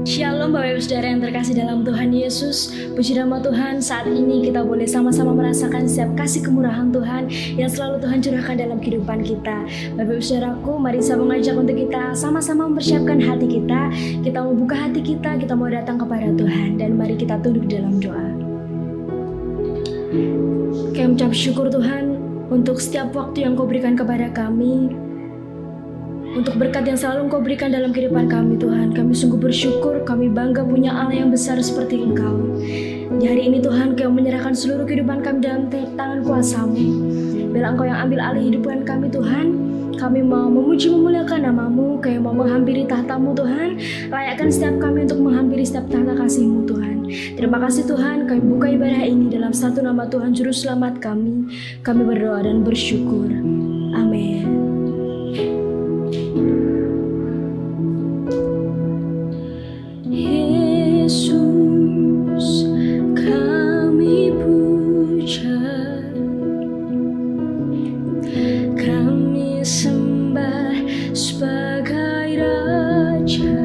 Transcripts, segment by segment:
Shalom Bapak Ibu Saudara yang terkasih dalam Tuhan Yesus. Puji nama Tuhan, saat ini kita boleh sama-sama merasakan setiap kasih kemurahan Tuhan yang selalu Tuhan curahkan dalam kehidupan kita. Bapak Ibu Saudaraku, mari saya mengajak untuk kita sama-sama mempersiapkan hati kita. Kita mau buka hati kita mau datang kepada Tuhan. Dan mari kita tunduk dalam doa. Kami mengucap syukur Tuhan untuk setiap waktu yang Kau berikan kepada kami, untuk berkat yang selalu Engkau berikan dalam kehidupan kami Tuhan. Kami sungguh bersyukur, kami bangga punya Allah yang besar seperti Engkau. Di hari ini Tuhan, Kau menyerahkan seluruh kehidupan kami dalam tangan kuasa-Mu. Biarlah Engkau yang ambil alih kehidupan kami Tuhan. Kami mau memuji memuliakan nama-Mu, kami mau menghampiri tahta-Mu Tuhan. Layakkan setiap kami untuk menghampiri setiap tahta kasih-Mu Tuhan. Terima kasih Tuhan, kami buka ibadah ini dalam satu nama Tuhan Juru Selamat kami. Kami berdoa dan bersyukur. Amin. Yesus, kami puja, kami sembah sebagai Raja,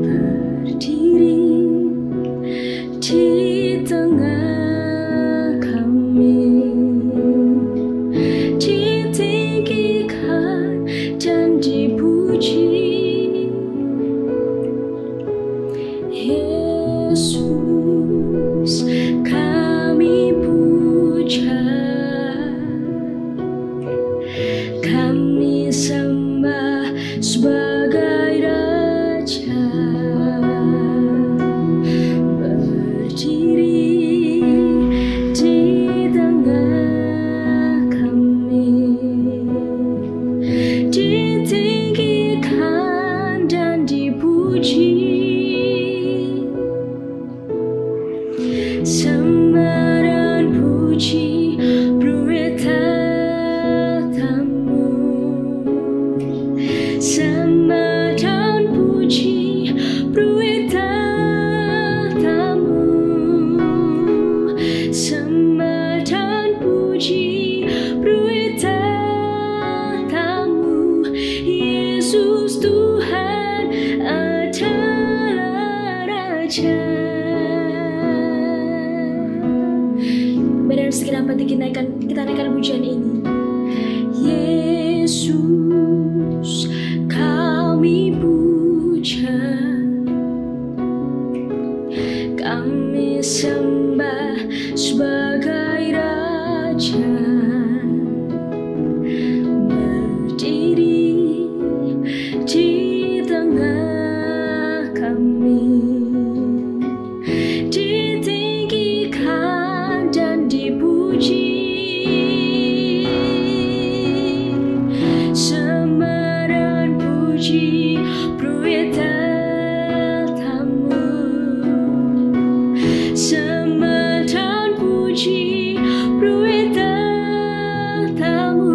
berdiri di tengah kami, ditinggikan dan dipuji. Yesus, kami puja, kami sembah sebagai Raja, berdiri di tengah kami, ditinggikan dan dipuji. Sembah dan puji beri tahta-Mu. Sembah dan puji beri tahta-Mu. Sembah dan puji beri tahta-Mu. Yesus Tuhan adalah Raja. Segenap hati kita naikkan pujian ini. Yesus, kami puja, kami sembah sebagai Raja, berdiri di tengah kami, ditinggikan dan dipuji. Sembah dan puji beri tahta-Mu. Sembah dan puji beri tahta-Mu.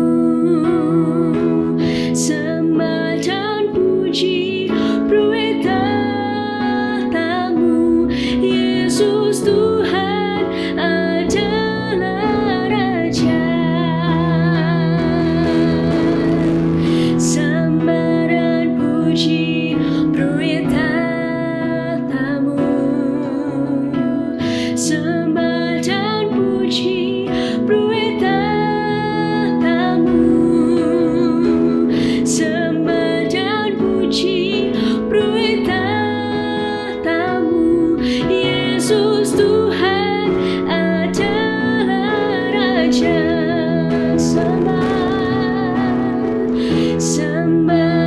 Sembah dan puji beri tahta-Mu. Yesus Tuhan adalah Raja. Sembah dan puji beri tahta-Mu. Sembah dan puji beri tahta-Mu. Sembah dan puji beri tahta-Mu. Yesus Tuhan adalah Raja. Sembah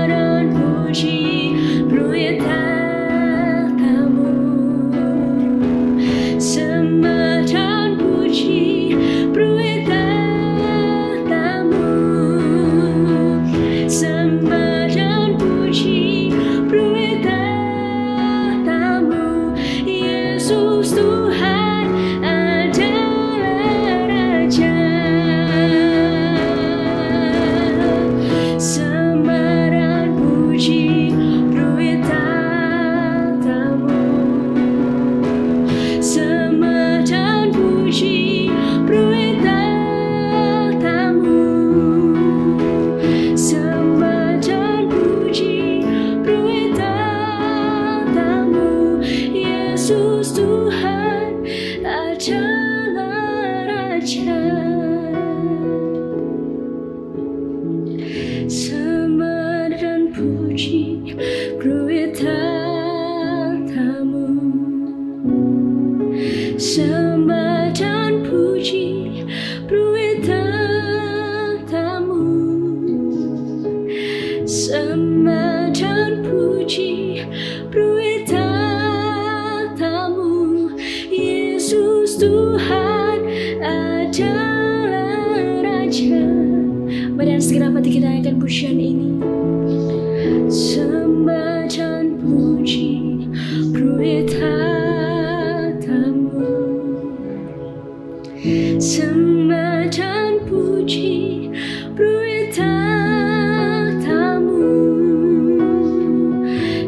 dan puji beri tahta-Mu. Sembah dan puji beri tahta-Mu. Sembah dan puji beri tahta-Mu. Yesus Tuhan adalah Raja. Sembah dan puji beri tahta-Mu. Sembah dan puji beri tahta-Mu. Sembah dan puji beri tahta-Mu.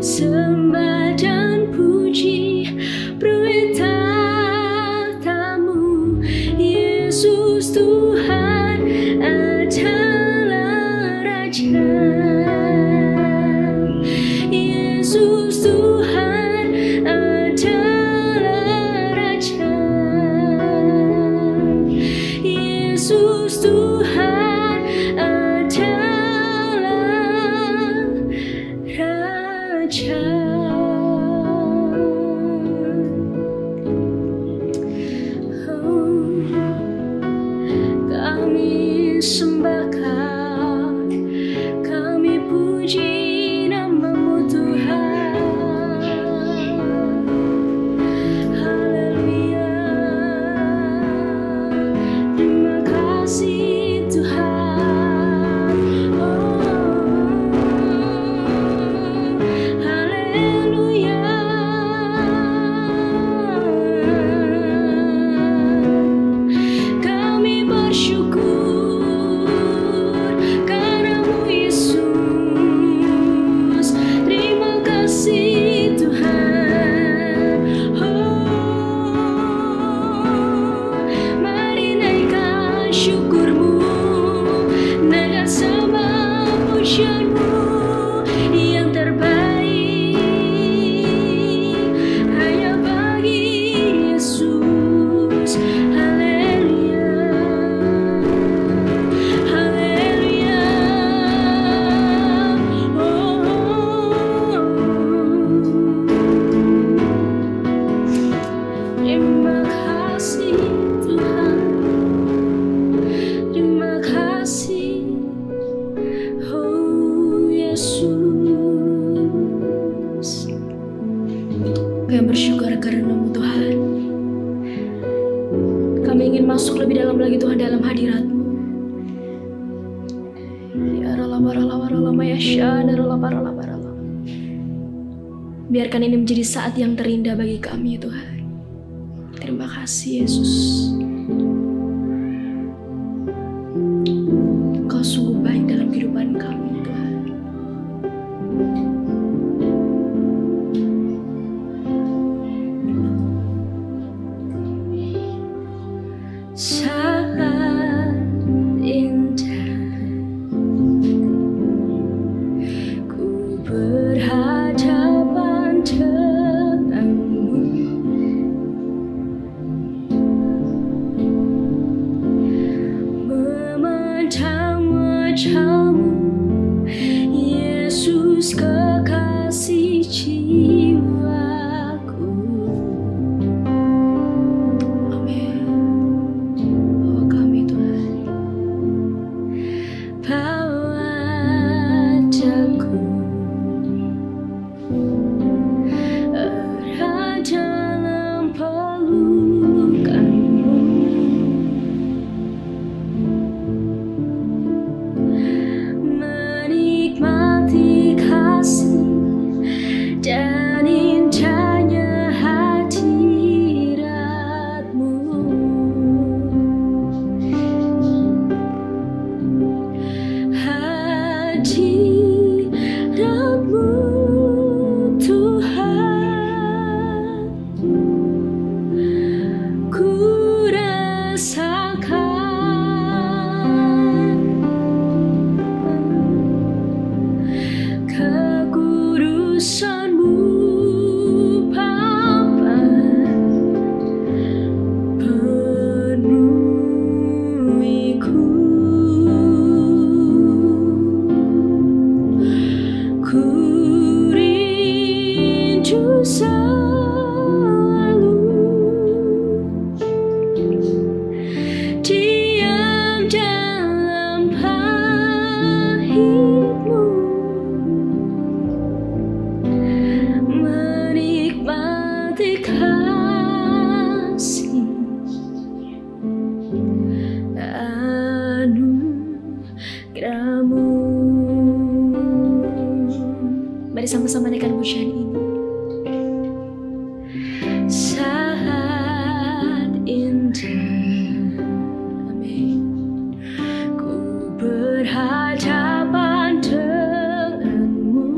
sembah dan puji beritamu. Yesus Tuhan adalah Raja. Yesus Tuhan adalah Raja. Yesus Tuhan adalah Raja. Kami sembah Kau, kami puji nama-Mu Tuhan. Haleluya. Terima kasih Tuhan. Oh, haleluya. Kami bersyukur karena-Mu Yesus. Terima kasih Tuhan. Oh, mari naikkan syukur-Mu, naikkan sembah pujian-Mu yang terbaik hanya bagi Yesus. Haleluya. Haleluya. Terima kasih Tuhan. Terima kasih, oh Yesus. Kami bersyukur karena-Mu Tuhan. Kami ingin masuk lebih dalam lagi Tuhan dalam hadirat-Mu. Ya rala ya syana rala. Biarkan ini menjadi saat yang terindah bagi kami Tuhan. Terima kasih Yesus. Kau sungguh baik dalam kehidupan kami Tuhan. Sangat indah ku berhadapan denganmu, memandang wajah-Mu Yesus, kekasih jiwaku. Amin. Bawa kami Tuhan, bawa wajahku erat dalam pelukan-Mu, menikmati kasih dan indahnya hadirat-Mu. Hadirat-Mu Tuhan, ku rasakan kekudusan-Mu Bapa, penuhiku. Ku rindu selalu diam dalam pahit-Mu, menikmati kasih anugerah-Mu. Mari sama-sama naikkan pujian ini. Sangat indah, amin. Ku berhadapan denganmu,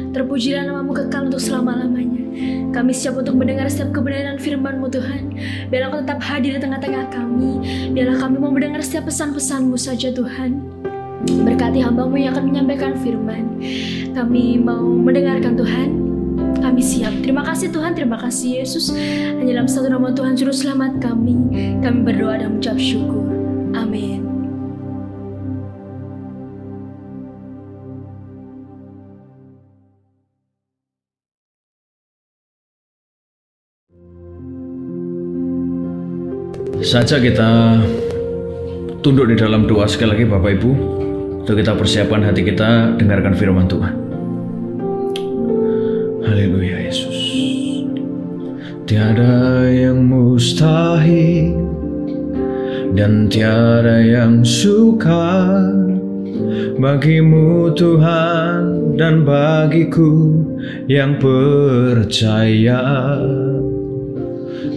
Terpujilah namamu kekal untuk selama-lamanya. Kami siap untuk mendengar setiap kebenaran firman-Mu Tuhan. Biarlah Kau tetap hadir di tengah-tengah kami. Biarlah kami mau mendengar setiap pesan-pesan-Mu saja Tuhan. Berkati hamba-Mu yang akan menyampaikan firman. Kami mau mendengarkan Tuhan. Kami siap. Terima kasih Tuhan, terima kasih Yesus. Hanya dalam satu nama Tuhan Juru Selamat kami berdoa dan mengucap syukur. Amin. Saja kita tunduk di dalam doa sekali lagi Bapak Ibu, untuk kita persiapkan hati kita dengarkan firman Tuhan. Haleluya Yesus. Tiada yang mustahil dan tiada yang sukar bagimu Tuhan dan bagiku yang percaya.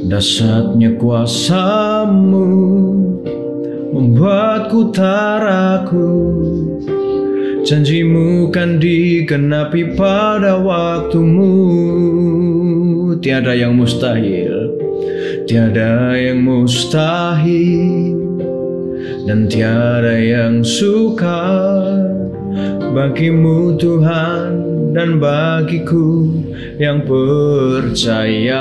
Dahsyatnya kuasa-Mu membuatku tak ragu. Janji-Mu kan digenapi pada waktu-Mu. Tiada yang mustahil, tiada yang mustahil dan tiada yang sukar bagimu Tuhan dan bagiku yang percaya.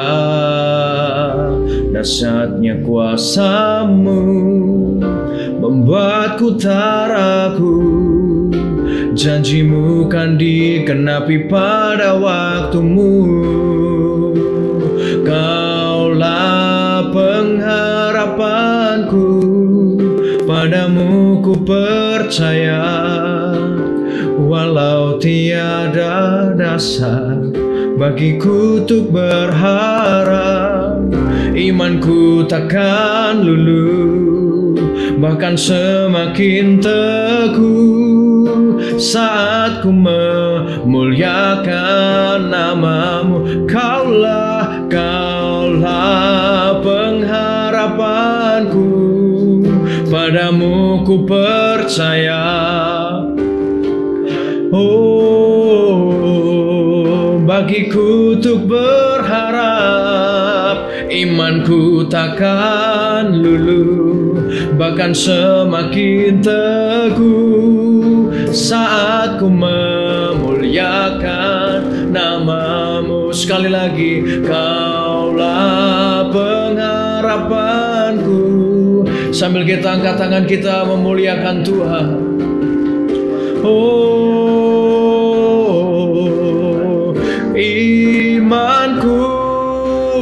Dahsyatnya kuasa-Mu membuatku tak ragu. Janji-Mu kan digenapi pada waktu-Mu. Kaulah pengharapanku, padamu ku percaya. Walau tiada dasar bagiku untuk berharap, imanku takkan luluh, bahkan semakin teguh saat ku memuliakan nama-Mu. Kaulah pengharapanku, padamu ku percaya. Oh, bagiku untuk berharap, imanku takkan luluh, bahkan semakin teguh saat ku memuliakan nama-Mu. Sekali lagi, Kaulah pengharapanku. Sambil kita angkat tangan kita memuliakan Tuhan. Oh,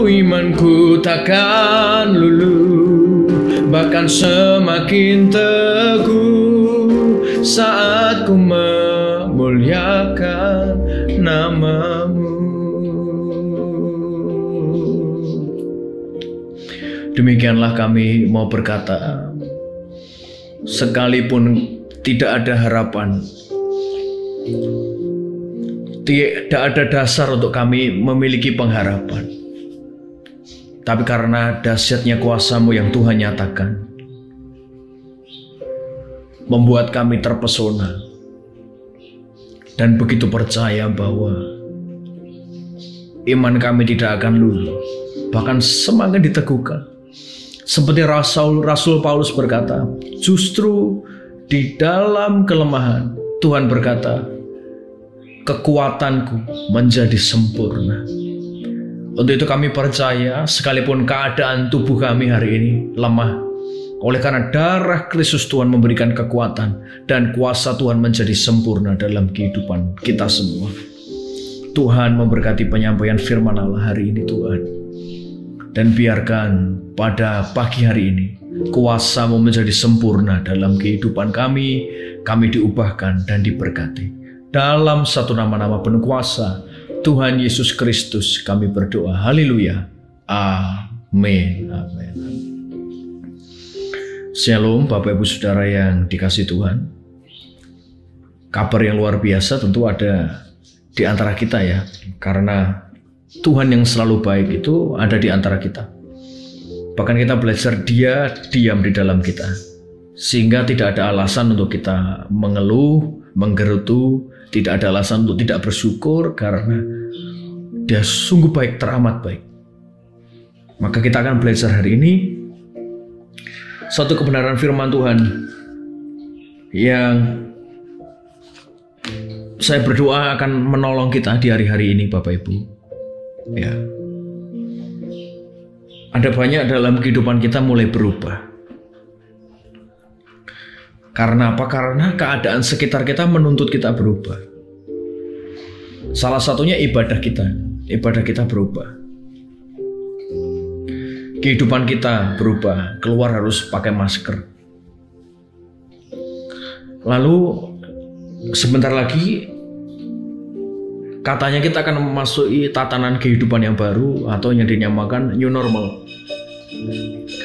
imanku takkan luluh, bahkan semakin teguh saat ku memuliakan nama-Mu. Demikianlah kami mau berkata, sekalipun tidak ada harapan, tidak ada dasar untuk kami memiliki pengharapan, tapi karena dahsyatnya kuasa-Mu yang Tuhan nyatakan, membuat kami terpesona dan begitu percaya bahwa iman kami tidak akan luluh, bahkan semakin diteguhkan. Seperti Rasul Paulus berkata, justru di dalam kelemahan Tuhan berkata, kekuatanku menjadi sempurna. Untuk itu kami percaya, sekalipun keadaan tubuh kami hari ini lemah, oleh karena darah Kristus Tuhan memberikan kekuatan dan kuasa Tuhan menjadi sempurna dalam kehidupan kita semua. Tuhan memberkati penyampaian firman Allah hari ini Tuhan. Dan biarkan pada pagi hari ini kuasa-Mu menjadi sempurna dalam kehidupan kami diubahkan dan diberkati. Dalam satu nama-nama penuh kuasa, Tuhan Yesus Kristus kami berdoa. Haleluya. Amin. Amin. Shalom Bapak Ibu Saudara yang dikasihi Tuhan. Kabar yang luar biasa tentu ada di antara kita ya. Karena Tuhan yang selalu baik itu ada di antara kita. Bahkan kita belajar Dia diam di dalam kita. Sehingga tidak ada alasan untuk kita mengeluh, menggerutu, tidak ada alasan untuk tidak bersyukur karena Dia sungguh baik, teramat baik. Maka kita akan belajar hari ini satu kebenaran firman Tuhan yang saya berdoa akan menolong kita di hari-hari ini, Bapak Ibu. Ya. Ada banyak dalam kehidupan kita mulai berubah. Karena apa? Karena keadaan sekitar kita menuntut kita berubah. Salah satunya ibadah kita. Ibadah kita berubah. Kehidupan kita berubah. Keluar harus pakai masker. Lalu sebentar lagi katanya kita akan memasuki tatanan kehidupan yang baru atau yang dinamakan new normal.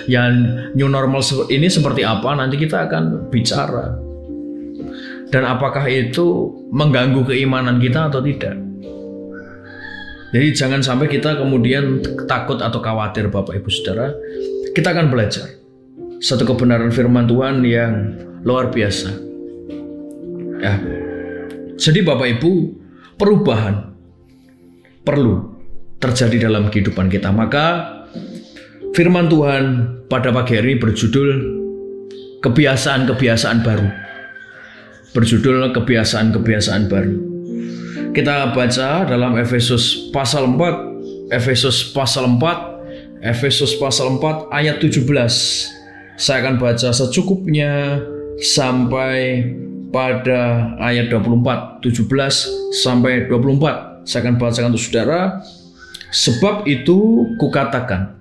Yang new normal ini seperti apa nanti kita akan bicara. Dan apakah itu mengganggu keimanan kita atau tidak. Jadi jangan sampai kita kemudian takut atau khawatir, Bapak Ibu Saudara. Kita akan belajar satu kebenaran firman Tuhan yang luar biasa. Ya. Jadi Bapak Ibu, perubahan perlu terjadi dalam kehidupan kita. Maka firman Tuhan pada pagi hari ini berjudul kebiasaan-kebiasaan baru. Berjudul kebiasaan-kebiasaan baru. Kita baca dalam Efesus pasal 4, Efesus pasal 4 ayat 17. Saya akan baca secukupnya sampai pada ayat 24, 17 sampai 24. Saya akan bacakan untuk saudara. Sebab itu kukatakan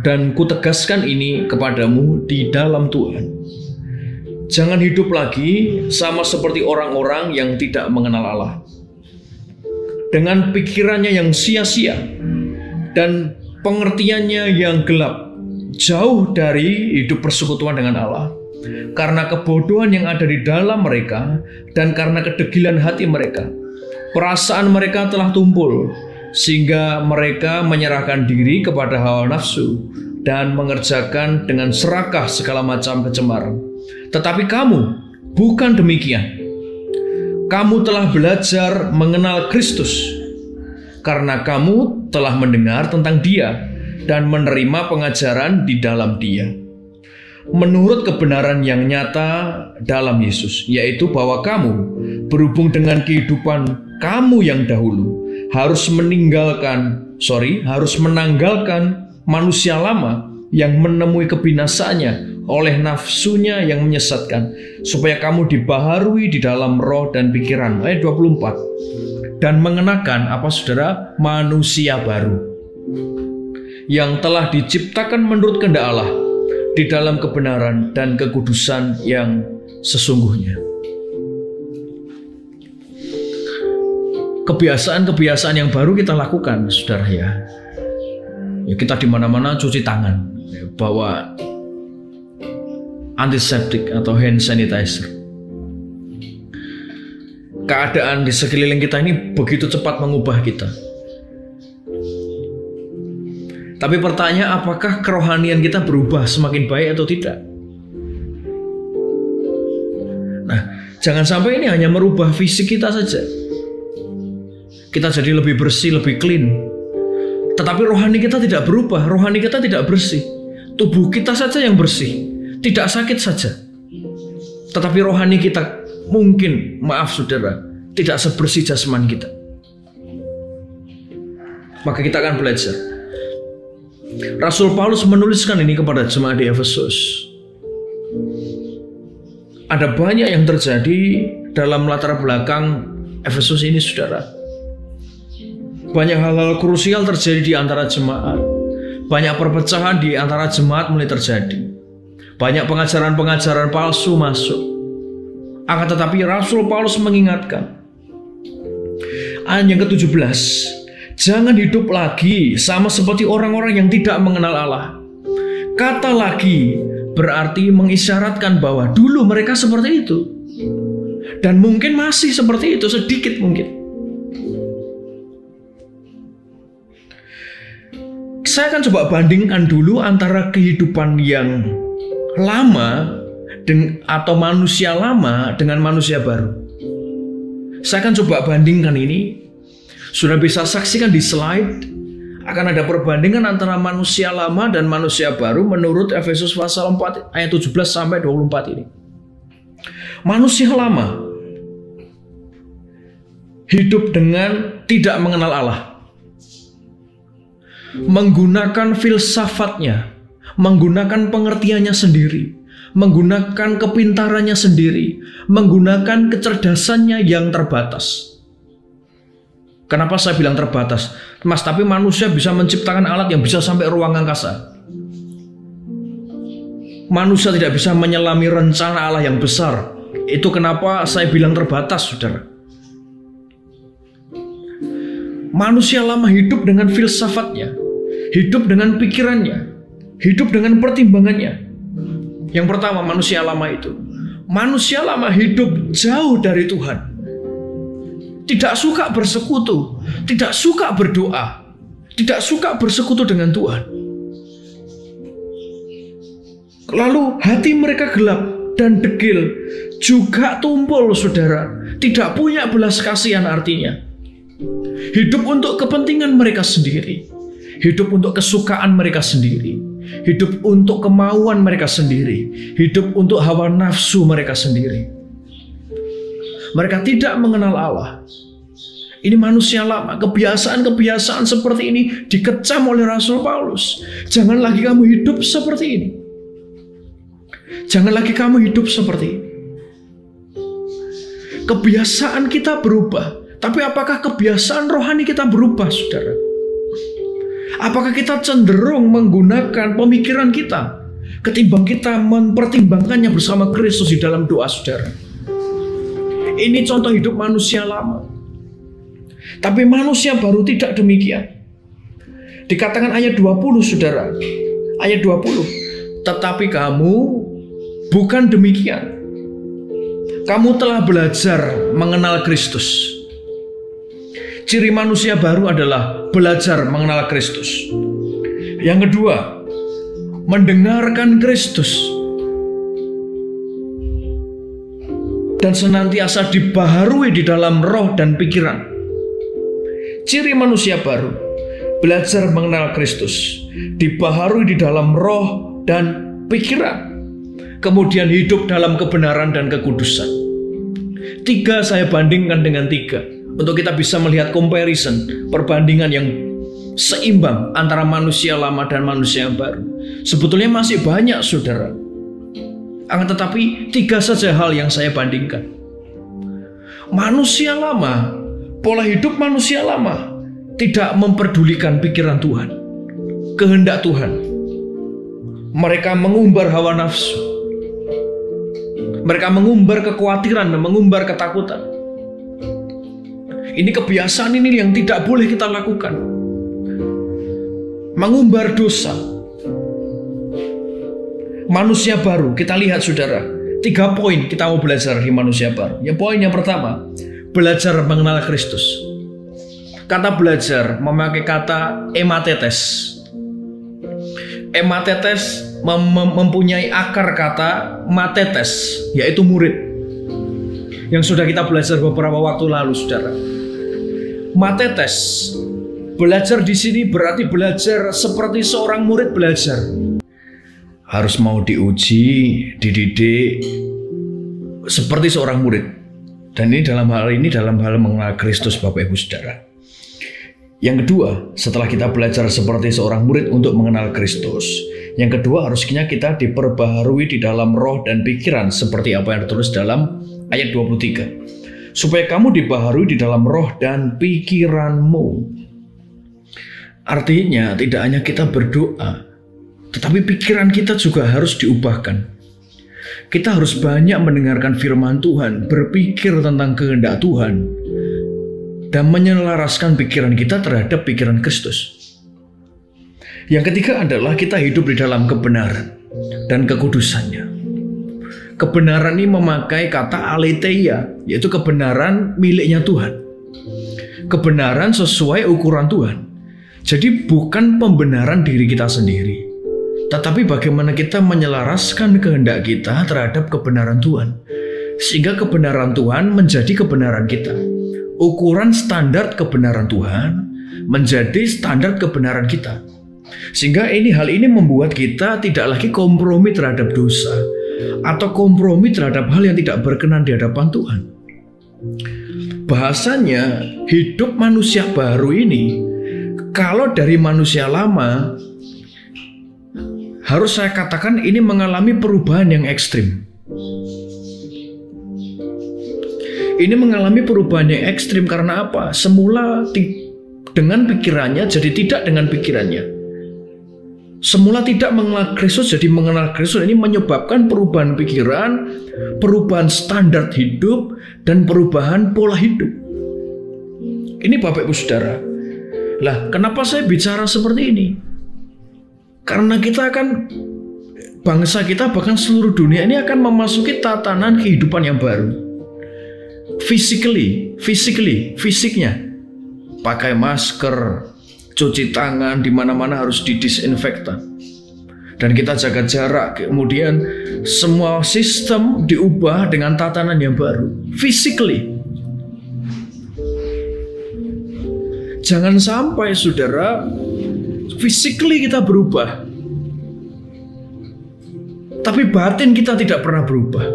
dan kutegaskan ini kepadamu di dalam Tuhan. Jangan hidup lagi sama seperti orang-orang yang tidak mengenal Allah. Dengan pikirannya yang sia-sia dan pengertiannya yang gelap, jauh dari hidup persekutuan dengan Allah. Karena kebodohan yang ada di dalam mereka dan karena kedegilan hati mereka, perasaan mereka telah tumpul, sehingga mereka menyerahkan diri kepada hawa nafsu dan mengerjakan dengan serakah segala macam kecemaran. Tetapi kamu bukan demikian. Kamu telah belajar mengenal Kristus karena kamu telah mendengar tentang Dia dan menerima pengajaran di dalam Dia. Menurut kebenaran yang nyata dalam Yesus, yaitu bahwa kamu berhubung dengan kehidupan kamu yang dahulu harus menanggalkan manusia lama yang menemui kebinasaannya oleh nafsunya yang menyesatkan, supaya kamu dibaharui di dalam roh dan pikiran. Ayat 24. Dan mengenakan apa saudara? Manusia baru yang telah diciptakan menurut kehendak Allah di dalam kebenaran dan kekudusan yang sesungguhnya. Kebiasaan-kebiasaan yang baru kita lakukan, saudara ya. Ya, kita di mana-mana cuci tangan, ya, bawa antiseptik atau hand sanitizer. Keadaan di sekeliling kita ini begitu cepat mengubah kita. Tapi pertanyaan, apakah kerohanian kita berubah semakin baik atau tidak? Nah, jangan sampai ini hanya merubah fisik kita saja. Kita jadi lebih bersih, lebih clean. Tetapi rohani kita tidak berubah, rohani kita tidak bersih. Tubuh kita saja yang bersih, tidak sakit saja. Tetapi rohani kita mungkin, maaf saudara, tidak sebersih jasmani kita. Maka kita akan belajar. Rasul Paulus menuliskan ini kepada jemaat di Efesus. Ada banyak yang terjadi dalam latar belakang Efesus ini, saudara. Banyak hal-hal krusial terjadi di antara jemaat. Banyak perpecahan di antara jemaat mulai terjadi. Banyak pengajaran-pengajaran palsu masuk. Akan tetapi Rasul Paulus mengingatkan. Ayat yang ke-17. Jangan hidup lagi sama seperti orang-orang yang tidak mengenal Allah. Kata lagi berarti mengisyaratkan bahwa dulu mereka seperti itu. Dan mungkin masih seperti itu, sedikit mungkin. Saya akan coba bandingkan dulu antara kehidupan yang lama atau manusia lama dengan manusia baru. Saya akan coba bandingkan ini. Sudah bisa saksikan di slide. Akan ada perbandingan antara manusia lama dan manusia baru menurut Efesus pasal 4 ayat 17 sampai 24 ini. Manusia lama hidup dengan tidak mengenal Allah, menggunakan filsafatnya, menggunakan pengertiannya sendiri, menggunakan kepintarannya sendiri, menggunakan kecerdasannya yang terbatas. Kenapa saya bilang terbatas? Mas, tapi manusia bisa menciptakan alat yang bisa sampai ruang angkasa. Manusia tidak bisa menyelami rencana Allah yang besar. Itu kenapa saya bilang terbatas, saudara. Manusia lama hidup dengan filsafatnya, hidup dengan pikirannya, hidup dengan pertimbangannya. Yang pertama, manusia lama itu. Manusia lama hidup jauh dari Tuhan. Tidak suka bersekutu, tidak suka berdoa, tidak suka bersekutu dengan Tuhan. Lalu hati mereka gelap dan degil, juga tumpul, saudara. Tidak punya belas kasihan artinya. Hidup untuk kepentingan mereka sendiri, hidup untuk kesukaan mereka sendiri, hidup untuk kemauan mereka sendiri, hidup untuk hawa nafsu mereka sendiri. Mereka tidak mengenal Allah. Ini manusia lama. Kebiasaan-kebiasaan seperti ini dikecam oleh Rasul Paulus. Jangan lagi kamu hidup seperti ini. Jangan lagi kamu hidup seperti ini. Kebiasaan kita berubah. Tapi apakah kebiasaan rohani kita berubah, saudara? Apakah kita cenderung menggunakan pemikiran kita ketimbang kita mempertimbangkannya bersama Kristus di dalam doa, saudara? Ini contoh hidup manusia lama. Tapi manusia baru tidak demikian. Dikatakan ayat 20, saudara. Ayat 20. Tetapi kamu bukan demikian. Kamu telah belajar mengenal Kristus. Ciri manusia baru adalah belajar mengenal Kristus. Yang kedua, mendengarkan Kristus. Dan senantiasa dibaharui di dalam roh dan pikiran. Ciri manusia baru, belajar mengenal Kristus, dibaharui di dalam roh dan pikiran, kemudian hidup dalam kebenaran dan kekudusan. 3 saya bandingkan dengan 3, untuk kita bisa melihat comparison, perbandingan yang seimbang antara manusia lama dan manusia yang baru. Sebetulnya masih banyak, saudara. Akan tetapi 3 saja hal yang saya bandingkan. Manusia lama, pola hidup manusia lama tidak memperdulikan pikiran Tuhan, kehendak Tuhan. Mereka mengumbar hawa nafsu. Mereka mengumbar kekhawatiran dan mengumbar ketakutan. Ini kebiasaan ini yang tidak boleh kita lakukan. Mengumbar dosa. Manusia baru, kita lihat, saudara, 3 poin kita mau belajar di manusia baru. Ya, poin yang pertama, belajar mengenal Kristus. Kata belajar memakai kata ematetes. Ematetes mempunyai akar kata matetes, yaitu murid. Yang sudah kita belajar beberapa waktu lalu, saudara. Matetes, belajar di sini berarti belajar seperti seorang murid belajar. Harus mau diuji, dididik seperti seorang murid. Dan ini dalam hal mengenal Kristus, Bapak Ibu Saudara. Yang kedua, setelah kita belajar seperti seorang murid untuk mengenal Kristus, yang kedua harusnya kita diperbaharui di dalam roh dan pikiran seperti apa yang ditulis dalam ayat 23. Supaya kamu dibaharui di dalam roh dan pikiranmu. Artinya tidak hanya kita berdoa, tetapi pikiran kita juga harus diubahkan. Kita harus banyak mendengarkan firman Tuhan, berpikir tentang kehendak Tuhan, dan menyelaraskan pikiran kita terhadap pikiran Kristus. Yang ketiga adalah kita hidup di dalam kebenaran dan kekudusannya. Kebenaran ini memakai kata aletheia, yaitu kebenaran miliknya Tuhan. Kebenaran sesuai ukuran Tuhan. Jadi bukan pembenaran diri kita sendiri, tetapi bagaimana kita menyelaraskan kehendak kita terhadap kebenaran Tuhan. Sehingga kebenaran Tuhan menjadi kebenaran kita. Ukuran standar kebenaran Tuhan menjadi standar kebenaran kita. Sehingga hal ini membuat kita tidak lagi kompromi terhadap dosa atau kompromi terhadap hal yang tidak berkenan di hadapan Tuhan. Bahasanya hidup manusia baru ini, kalau dari manusia lama, harus saya katakan ini mengalami perubahan yang ekstrim. Ini mengalami perubahan yang ekstrim karena apa? Semula dengan pikirannya jadi tidak dengan pikirannya. Semula tidak mengenal Kristus jadi mengenal Kristus. Ini menyebabkan perubahan pikiran, perubahan standar hidup, dan perubahan pola hidup. Ini Bapak Ibu Saudara. Lah, kenapa saya bicara seperti ini? Karena kita akan, bangsa kita bahkan seluruh dunia ini akan memasuki tatanan kehidupan yang baru. Fisiknya. Pakai masker, cuci tangan, di mana-mana harus didisinfektan. Dan kita jaga jarak. Kemudian semua sistem diubah dengan tatanan yang baru. Physically. Jangan sampai saudara, physically kita berubah, tapi batin kita tidak pernah berubah.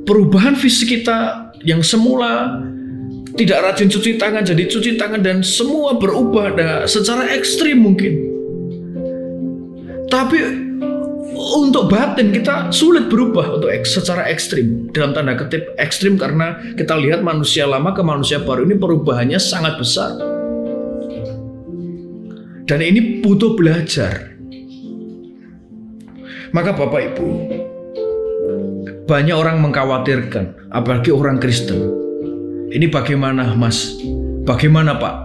Perubahan fisik kita yang semula tidak rajin cuci tangan jadi cuci tangan, dan semua berubah secara ekstrim mungkin. Tapi untuk batin kita sulit berubah untuk secara ekstrim, dalam tanda kutip ekstrim, karena kita lihat manusia lama ke manusia baru ini perubahannya sangat besar. Dan ini butuh belajar. Maka Bapak Ibu, banyak orang mengkhawatirkan, apalagi orang Kristen. Ini bagaimana Mas? Bagaimana Pak?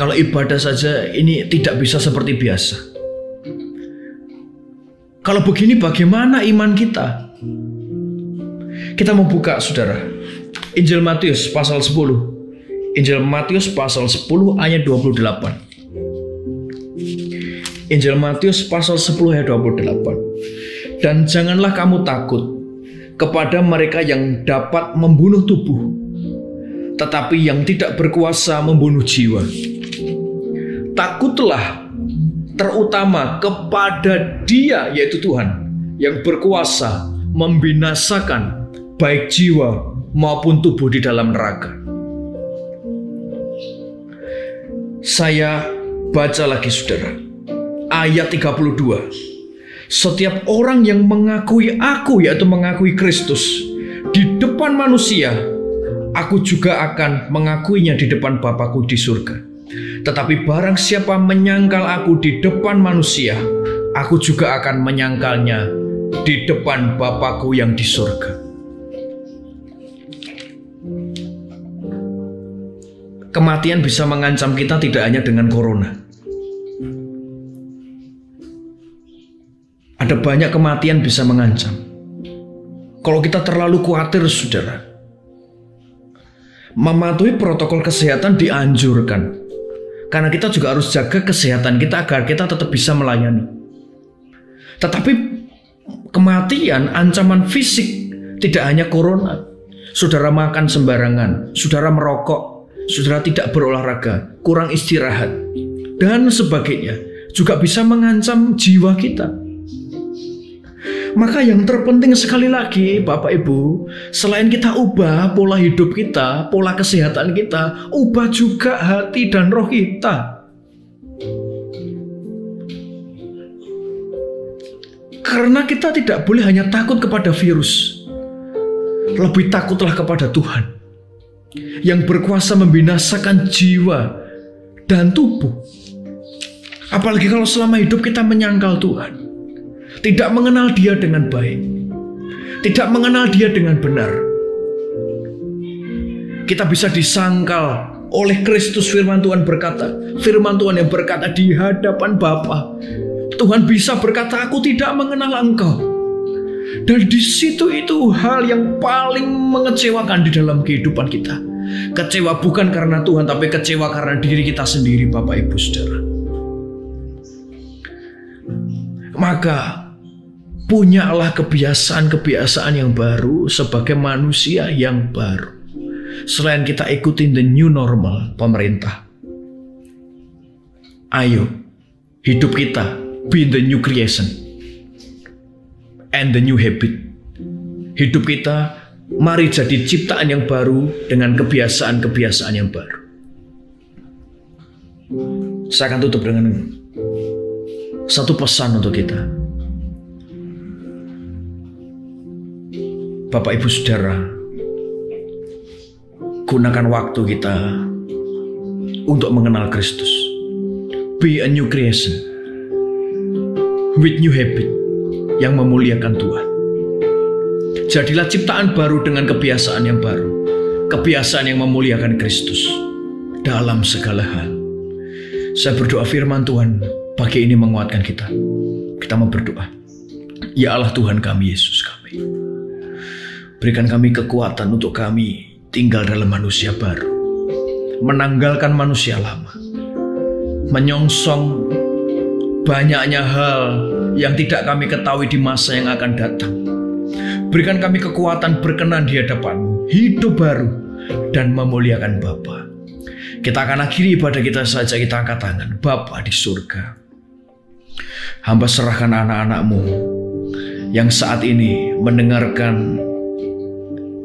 Kalau ibadah saja ini tidak bisa seperti biasa. Kalau begini bagaimana iman kita? Kita mau buka saudara, Injil Matius pasal 10. Injil Matius pasal 10 ayat 28. Injil Matius pasal 10 ayat 28. Dan janganlah kamu takut kepada mereka yang dapat membunuh tubuh, tetapi yang tidak berkuasa membunuh jiwa. Takutlah terutama kepada Dia, yaitu Tuhan, yang berkuasa membinasakan baik jiwa maupun tubuh di dalam neraka. Saya baca lagi saudara, ayat 32. Setiap orang yang mengakui aku, yaitu mengakui Kristus di depan manusia, aku juga akan mengakuinya di depan Bapakku di surga. Tetapi barang siapa menyangkal aku di depan manusia, aku juga akan menyangkalnya di depan Bapakku yang di surga. Kematian bisa mengancam kita tidak hanya dengan corona. Ada banyak kematian bisa mengancam. Kalau kita terlalu khawatir saudara, mematuhi protokol kesehatan dianjurkan. Karena kita juga harus jaga kesehatan kita agar kita tetap bisa melayani. Tetapi kematian, ancaman fisik tidak hanya corona. Saudara makan sembarangan, saudara merokok, saudara tidak berolahraga, kurang istirahat, dan sebagainya juga bisa mengancam jiwa kita. Maka yang terpenting sekali lagi Bapak Ibu, selain kita ubah pola hidup kita, pola kesehatan kita, ubah juga hati dan roh kita. Karena kita tidak boleh hanya takut kepada virus, lebih takutlah kepada Tuhan yang berkuasa membinasakan jiwa dan tubuh. Apalagi kalau selama hidup kita menyangkal Tuhan, tidak mengenal Dia dengan baik, tidak mengenal Dia dengan benar, kita bisa disangkal oleh Kristus. Firman Tuhan berkata, firman Tuhan yang berkata di hadapan Bapa, Tuhan bisa berkata, aku tidak mengenal engkau. Dan di situ itu hal yang paling mengecewakan di dalam kehidupan kita. Kecewa bukan karena Tuhan, tapi kecewa karena diri kita sendiri, Bapak Ibu Saudara. Maka punyalah kebiasaan-kebiasaan yang baru sebagai manusia yang baru. Selain kita ikutin the new normal pemerintah, ayo hidup kita be the new creation and the new habit. Hidup kita mari jadi ciptaan yang baru dengan kebiasaan-kebiasaan yang baru. Saya akan tutup dengan satu pesan untuk kita. Bapak Ibu Saudara, gunakan waktu kita untuk mengenal Kristus. Be a new creation with new habit yang memuliakan Tuhan. Jadilah ciptaan baru dengan kebiasaan yang baru, kebiasaan yang memuliakan Kristus dalam segala hal. Saya berdoa firman Tuhan pagi ini menguatkan kita. Kita mau berdoa. Ya Allah Tuhan kami, Yesus kami, berikan kami kekuatan untuk kami tinggal dalam manusia baru, menanggalkan manusia lama, menyongsong banyaknya hal yang tidak kami ketahui di masa yang akan datang. Berikan kami kekuatan berkenan di hadapan-Mu, hidup baru dan memuliakan Bapa. Kita akan akhiri ibadah kita saja, kita angkat tangan. Bapa di surga, hamba serahkan anak-anak-Mu yang saat ini mendengarkan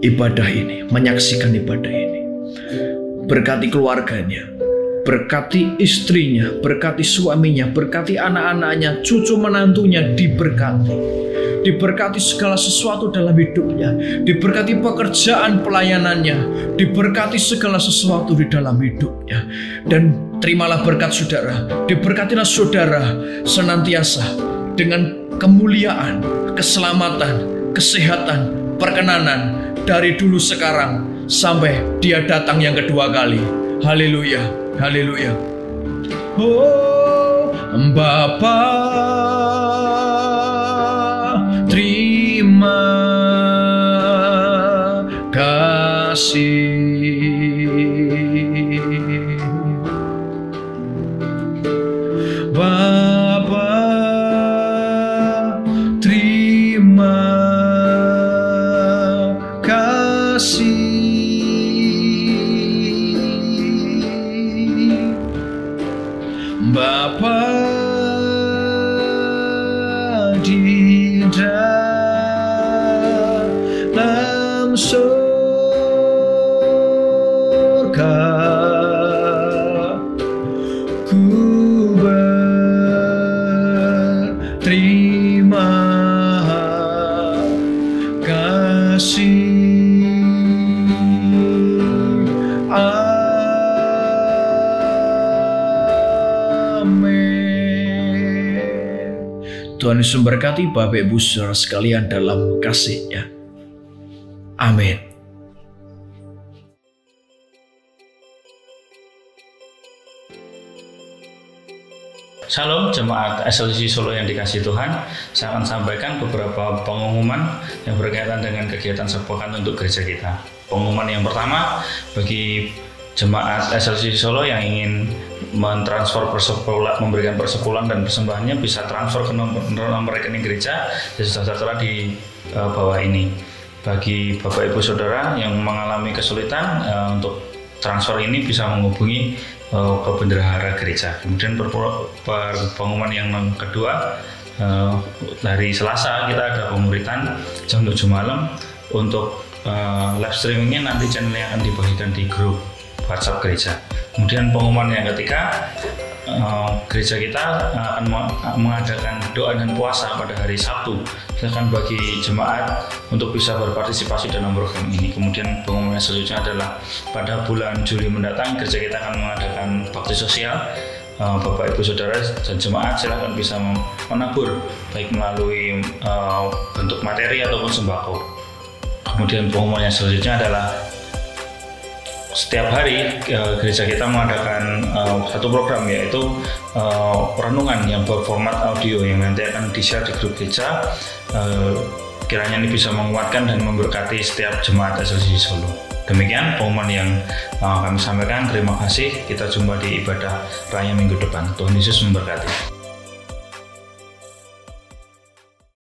ibadah ini, menyaksikan ibadah ini. Berkati keluarganya, berkati istrinya, berkati suaminya, berkati anak-anaknya, cucu menantunya, diberkati segala sesuatu dalam hidupnya, diberkati pekerjaan pelayanannya, diberkati segala sesuatu di dalam hidupnya. Dan terimalah berkat saudara, diberkatilah saudara senantiasa dengan kemuliaan, keselamatan, kesehatan, perkenanan dari dulu sekarang sampai Dia datang yang kedua kali. Haleluya, haleluya. Oh Bapa, terima kasih. Bapa, terima kasih. Bapa di dalam surga, ku berterima kasih. Tuhan Yesus memberkati Bapak Ibu Saudara sekalian dalam kasih-Nya. Amin. Shalom jemaat SLC Solo yang dikasihi Tuhan. Saya akan sampaikan beberapa pengumuman yang berkaitan dengan kegiatan sepekan untuk gereja kita. Pengumuman yang pertama, bagi jemaat SLC Solo yang ingin mentransfer memberikan persepuluhan dan persembahannya, bisa transfer ke nomor rekening gereja yang sudah tertera di bawah ini. Bagi Bapak Ibu Saudara yang mengalami kesulitan untuk transfer ini, bisa menghubungi ke bendahara gereja. Kemudian pengumuman yang kedua, hari Selasa kita ada pemuritan jam 7 malam. Untuk live streamingnya nanti channelnya akan dibagikan di grup WhatsApp gereja. Kemudian pengumuman yang ketiga, gereja kita akan mengadakan doa dan puasa pada hari Sabtu. Silakan bagi jemaat untuk bisa berpartisipasi dalam program ini. Kemudian pengumuman selanjutnya adalah pada bulan Juli mendatang gereja kita akan mengadakan bakti sosial. Bapak Ibu Saudara dan jemaat silakan bisa menabur baik melalui bentuk materi ataupun sembako. Kemudian pengumuman yang selanjutnya adalah setiap hari gereja kita mengadakan satu program, yaitu renungan yang berformat audio yang nanti akan di-share di grup gereja. Kiranya ini bisa menguatkan dan memberkati setiap jemaat SLC Solo. Demikian pengumuman yang kami sampaikan. Terima kasih. Kita jumpa di ibadah raya minggu depan. Tuhan Yesus memberkati.